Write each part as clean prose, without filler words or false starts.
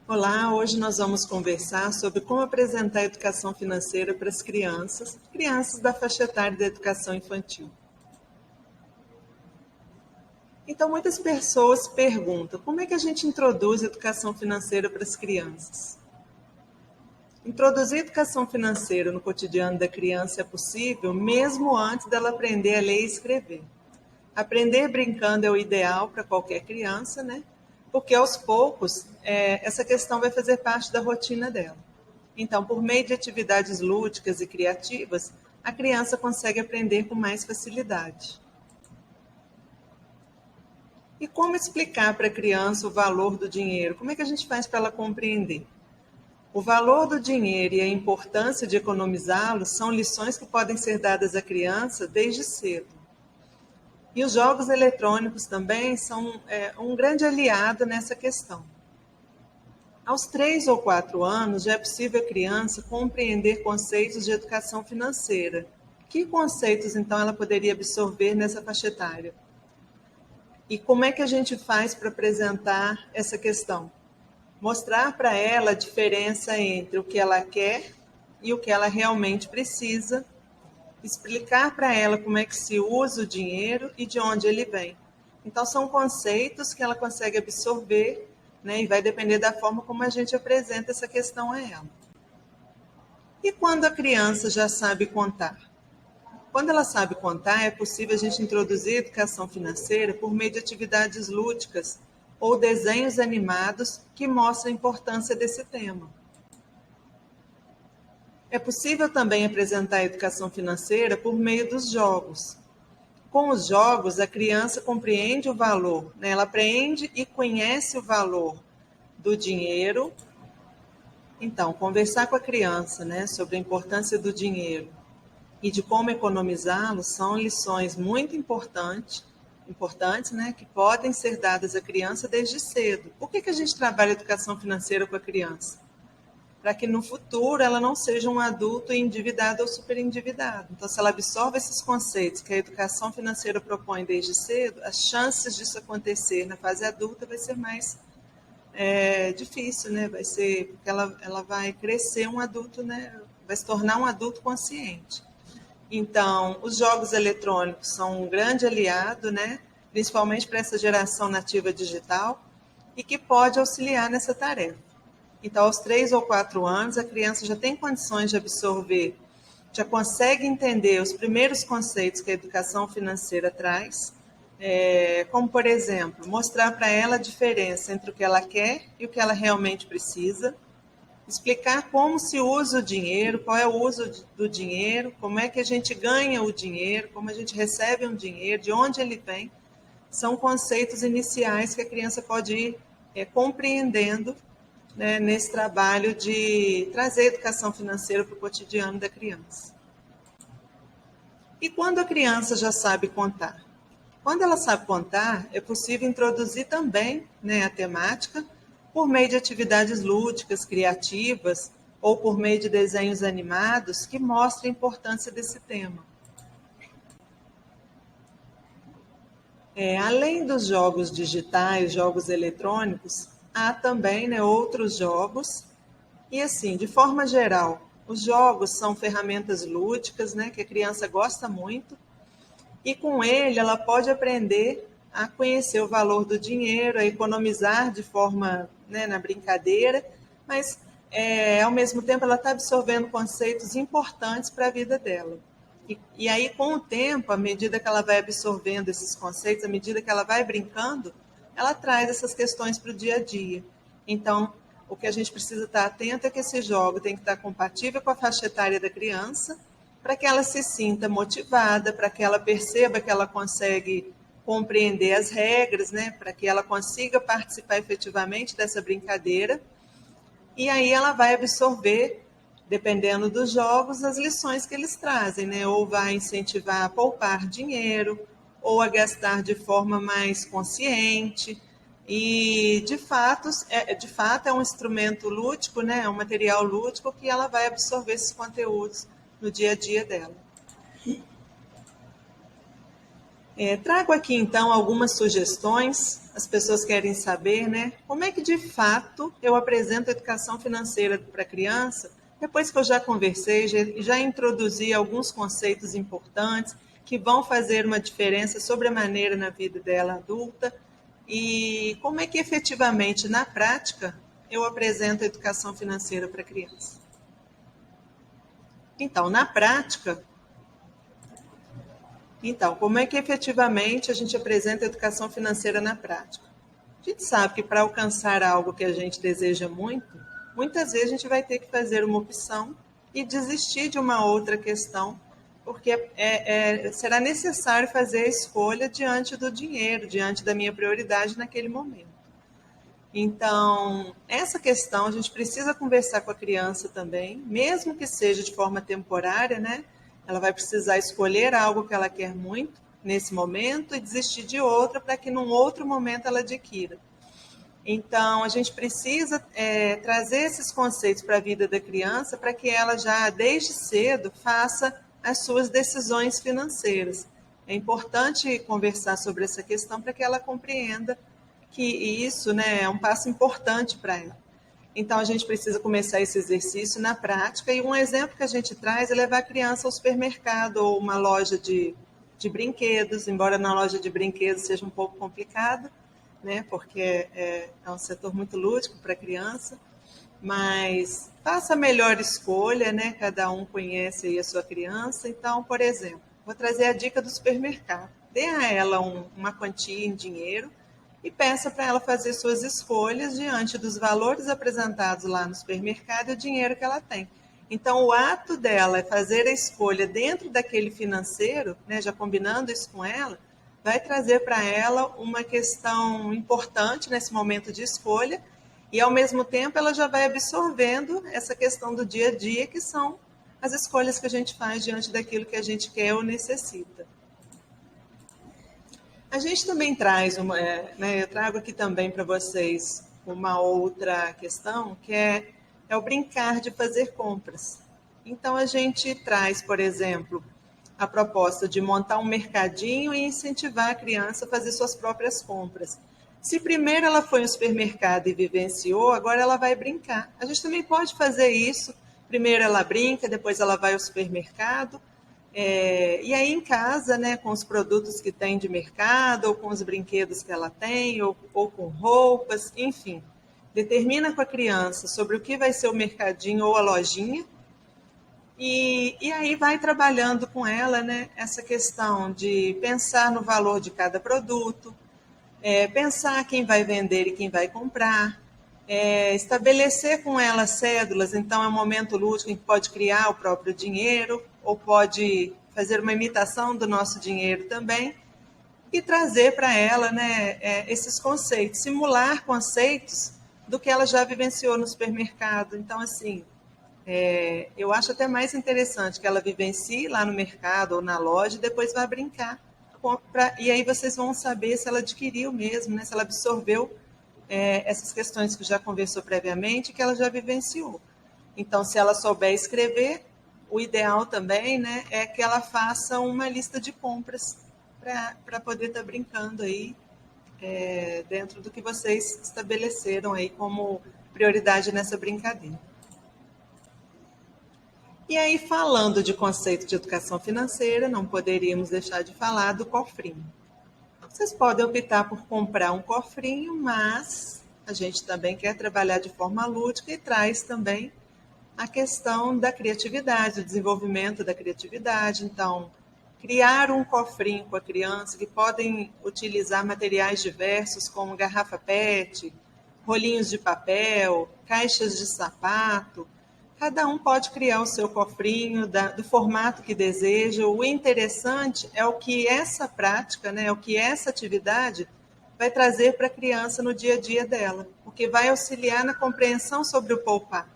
Olá, hoje nós vamos conversar sobre como apresentar a educação financeira para as crianças da faixa etária da educação infantil. Então, muitas pessoas perguntam, como é que a gente introduz a educação financeira para as crianças? Introduzir a educação financeira no cotidiano da criança é possível mesmo antes dela aprender a ler e escrever. Aprender brincando é o ideal para qualquer criança, né? Porque aos poucos essa questão vai fazer parte da rotina dela. Então, por meio de atividades lúdicas e criativas, a criança consegue aprender com mais facilidade. E como explicar para a criança o valor do dinheiro? Como é que a gente faz para ela compreender? O valor do dinheiro e a importância de economizá-lo são lições que podem ser dadas à criança desde cedo. E os jogos eletrônicos também são um grande aliado nessa questão. Aos 3 ou 4 anos, já é possível a criança compreender conceitos de educação financeira. Que conceitos, então, ela poderia absorver nessa faixa etária? E como é que a gente faz para apresentar essa questão? Mostrar para ela a diferença entre o que ela quer e o que ela realmente precisa, explicar para ela como é que se usa o dinheiro e de onde ele vem. Então, são conceitos que ela consegue absorver, né, e vai depender da forma como a gente apresenta essa questão a ela. E quando a criança já sabe contar? Quando ela sabe contar, é possível a gente introduzir a educação financeira por meio de atividades lúdicas ou desenhos animados que mostram a importância desse tema. É possível também apresentar a educação financeira por meio dos jogos. Com os jogos, a criança compreende o valor, né? Ela aprende e conhece o valor do dinheiro. Então, conversar com a criança, né, sobre a importância do dinheiro e de como economizá-lo são lições muito importantes, né, que podem ser dadas à criança desde cedo. Por que a gente trabalha a educação financeira com a criança? Para que no futuro ela não seja um adulto endividado ou superendividado. Então, se ela absorve esses conceitos que a educação financeira propõe desde cedo, as chances disso acontecer na fase adulta vai ser mais difícil, né? Vai ser porque ela vai crescer um adulto, né? Vai se tornar um adulto consciente. Então, os jogos eletrônicos são um grande aliado, né? Principalmente para essa geração nativa digital e que pode auxiliar nessa tarefa. Então, aos 3 ou 4 anos, a criança já tem condições de absorver, já consegue entender os primeiros conceitos que a educação financeira traz, como, por exemplo, mostrar para ela a diferença entre o que ela quer e o que ela realmente precisa, explicar como se usa o dinheiro, qual é o uso do dinheiro, como é que a gente ganha o dinheiro, como a gente recebe um dinheiro, de onde ele vem. São conceitos iniciais que a criança pode ir compreendendo, né, nesse trabalho de trazer a educação financeira para o cotidiano da criança. E quando a criança já sabe contar? Quando ela sabe contar, é possível introduzir também, né, a temática por meio de atividades lúdicas, criativas, ou por meio de desenhos animados que mostrem a importância desse tema. Além dos jogos digitais, jogos eletrônicos, há também, né, outros jogos. E assim, de forma geral, os jogos são ferramentas lúdicas, né, que a criança gosta muito, e com ele ela pode aprender a conhecer o valor do dinheiro, a economizar de forma, né, na brincadeira, mas ao mesmo tempo ela está absorvendo conceitos importantes para a vida dela. E aí, com o tempo, à medida que ela vai absorvendo esses conceitos, à medida que ela vai brincando, ela traz essas questões para o dia a dia. Então, o que a gente precisa estar atento é que esse jogo tem que estar compatível com a faixa etária da criança, para que ela se sinta motivada, para que ela perceba que ela consegue compreender as regras, né, para que ela consiga participar efetivamente dessa brincadeira. E aí ela vai absorver, dependendo dos jogos, as lições que eles trazem, né? Ou vai incentivar a poupar dinheiro, ou a gastar de forma mais consciente. E, de fato, é um instrumento lúdico, né? É um material lúdico que ela vai absorver esses conteúdos no dia a dia dela. Trago aqui, então, algumas sugestões. As pessoas querem saber, né, como é que, de fato, eu apresento a educação financeira para a criança, depois que eu já conversei, já introduzi alguns conceitos importantes que vão fazer uma diferença sobre a maneira na vida dela adulta, e como é que, efetivamente, na prática, eu apresento a educação financeira para a criança. Então, na prática, como é que efetivamente a gente apresenta a educação financeira na prática? A gente sabe que para alcançar algo que a gente deseja muito, muitas vezes a gente vai ter que fazer uma opção e desistir de uma outra questão, porque será necessário fazer a escolha diante do dinheiro, diante da minha prioridade naquele momento. Então, essa questão a gente precisa conversar com a criança também, mesmo que seja de forma temporária, né? Ela vai precisar escolher algo que ela quer muito nesse momento e desistir de outra para que num outro momento ela adquira. Então, a gente precisa trazer esses conceitos para a vida da criança para que ela já, desde cedo, faça as suas decisões financeiras. É importante conversar sobre essa questão para que ela compreenda que isso, né, é um passo importante para ela. Então, a gente precisa começar esse exercício na prática, e um exemplo que a gente traz é levar a criança ao supermercado ou uma loja de brinquedos, embora na loja de brinquedos seja um pouco complicado, né, porque é um setor muito lúdico para a criança, mas faça a melhor escolha, né, cada um conhece aí a sua criança. Então, por exemplo, vou trazer a dica do supermercado. Dê a ela uma quantia em dinheiro e peça para ela fazer suas escolhas diante dos valores apresentados lá no supermercado e o dinheiro que ela tem. Então, o ato dela é fazer a escolha dentro daquele financeiro, né, já combinando isso com ela, vai trazer para ela uma questão importante nesse momento de escolha, e, ao mesmo tempo, ela já vai absorvendo essa questão do dia a dia, que são as escolhas que a gente faz diante daquilo que a gente quer ou necessita. A gente também traz eu trago aqui também para vocês uma outra questão, que é o brincar de fazer compras. Então, a gente traz, por exemplo, a proposta de montar um mercadinho e incentivar a criança a fazer suas próprias compras. Se primeiro ela foi no supermercado e vivenciou, agora ela vai brincar. A gente também pode fazer isso. Primeiro ela brinca, depois ela vai ao supermercado. E aí em casa, né, com os produtos que tem de mercado, ou com os brinquedos que ela tem, ou com roupas, enfim. Determina com a criança sobre o que vai ser o mercadinho ou a lojinha, e aí vai trabalhando com ela, né, essa questão de pensar no valor de cada produto, pensar quem vai vender e quem vai comprar, estabelecer com ela cédulas. Então é um momento lúdico em que pode criar o próprio dinheiro, ou pode fazer uma imitação do nosso dinheiro também, e trazer para ela, né, esses conceitos, simular conceitos do que ela já vivenciou no supermercado. Então, assim, eu acho até mais interessante que ela vivencie lá no mercado ou na loja e depois vá brincar. E aí vocês vão saber se ela adquiriu mesmo, né, se ela absorveu essas questões que já conversou previamente, que ela já vivenciou. Então, se ela souber escrever, o ideal também, né, é que ela faça uma lista de compras para poder estar brincando aí dentro do que vocês estabeleceram aí como prioridade nessa brincadeira. E aí, falando de conceito de educação financeira, não poderíamos deixar de falar do cofrinho. Vocês podem optar por comprar um cofrinho, mas a gente também quer trabalhar de forma lúdica e traz também a questão da criatividade, do desenvolvimento da criatividade. Então, criar um cofrinho com a criança, que podem utilizar materiais diversos, como garrafa PET, rolinhos de papel, caixas de sapato. Cada um pode criar o seu cofrinho do formato que deseja. O interessante é o que essa prática, né, o que essa atividade vai trazer para a criança no dia a dia dela, porque vai auxiliar na compreensão sobre o poupar.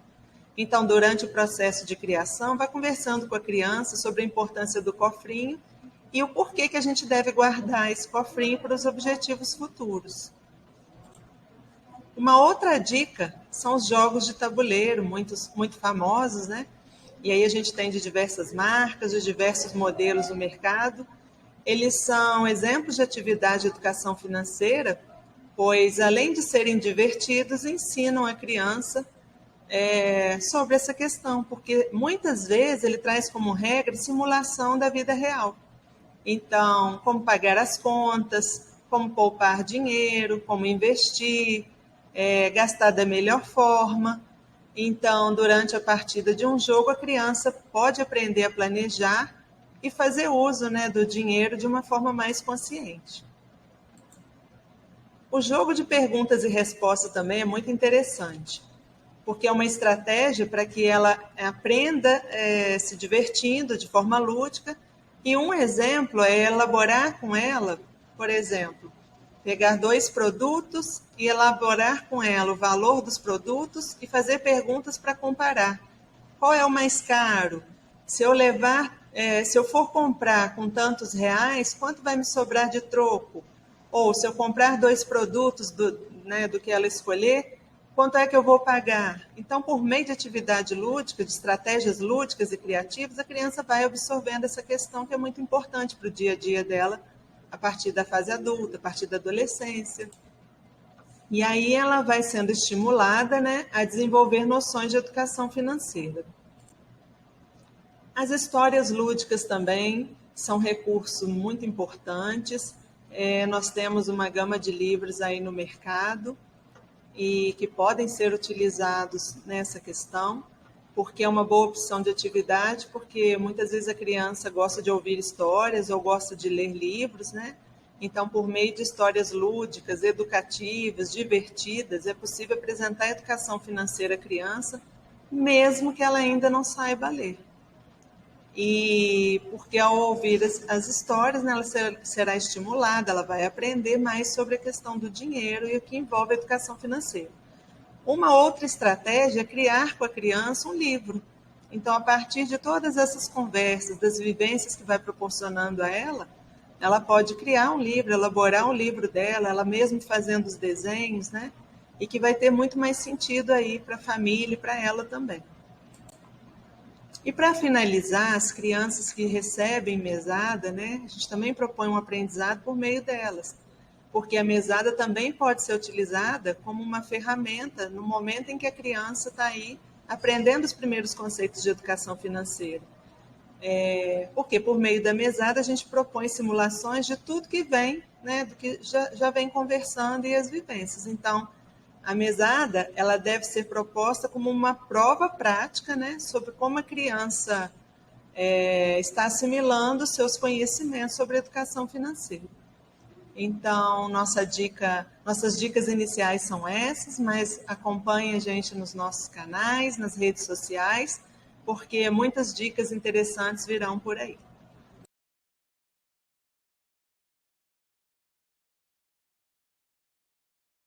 Então, durante o processo de criação, vai conversando com a criança sobre a importância do cofrinho e o porquê que a gente deve guardar esse cofrinho para os objetivos futuros. Uma outra dica são os jogos de tabuleiro, muito famosos, né? E aí a gente tem de diversas marcas, de diversos modelos no mercado. Eles são exemplos de atividade de educação financeira, pois, além de serem divertidos, ensinam a criança sobre essa questão, porque muitas vezes ele traz como regra simulação da vida real. Então, como pagar as contas, como poupar dinheiro, como investir, gastar da melhor forma. Então, durante a partida de um jogo, a criança pode aprender a planejar e fazer uso, né, do dinheiro de uma forma mais consciente. O jogo de perguntas e respostas também é muito interessante, porque é uma estratégia para que ela aprenda se divertindo de forma lúdica. E um exemplo é elaborar com ela, por exemplo, pegar 2 produtos e elaborar com ela o valor dos produtos e fazer perguntas para comparar. Qual é o mais caro? Se eu levar, se eu for comprar com tantos reais, quanto vai me sobrar de troco? Ou se eu comprar 2 produtos do que ela escolher, quanto é que eu vou pagar? Então, por meio de atividade lúdica, de estratégias lúdicas e criativas, a criança vai absorvendo essa questão que é muito importante para o dia a dia dela, a partir da fase adulta, a partir da adolescência. E aí ela vai sendo estimulada, né, a desenvolver noções de educação financeira. As histórias lúdicas também são recursos muito importantes. Nós temos uma gama de livros aí no mercado, e que podem ser utilizados nessa questão, porque é uma boa opção de atividade, porque muitas vezes a criança gosta de ouvir histórias ou gosta de ler livros, né? Então, por meio de histórias lúdicas, educativas, divertidas, é possível apresentar a educação financeira à criança, mesmo que ela ainda não saiba ler. E porque ao ouvir as histórias, né, ela será estimulada, ela vai aprender mais sobre a questão do dinheiro e o que envolve a educação financeira. Uma outra estratégia é criar com a criança um livro. Então, a partir de todas essas conversas, das vivências que vai proporcionando a ela pode criar um livro, elaborar um livro dela, ela mesma fazendo os desenhos, né? E que vai ter muito mais sentido aí para a família e para ela também. E para finalizar, as crianças que recebem mesada, né, a gente também propõe um aprendizado por meio delas, porque a mesada também pode ser utilizada como uma ferramenta no momento em que a criança está aí aprendendo os primeiros conceitos de educação financeira. Porque por meio da mesada a gente propõe simulações de tudo que vem, né, do que já vem conversando e as vivências. Então, a mesada, ela deve ser proposta como uma prova prática, né, sobre como a criança está assimilando seus conhecimentos sobre educação financeira. Então, nossas dicas iniciais são essas, mas acompanhe a gente nos nossos canais, nas redes sociais, porque muitas dicas interessantes virão por aí.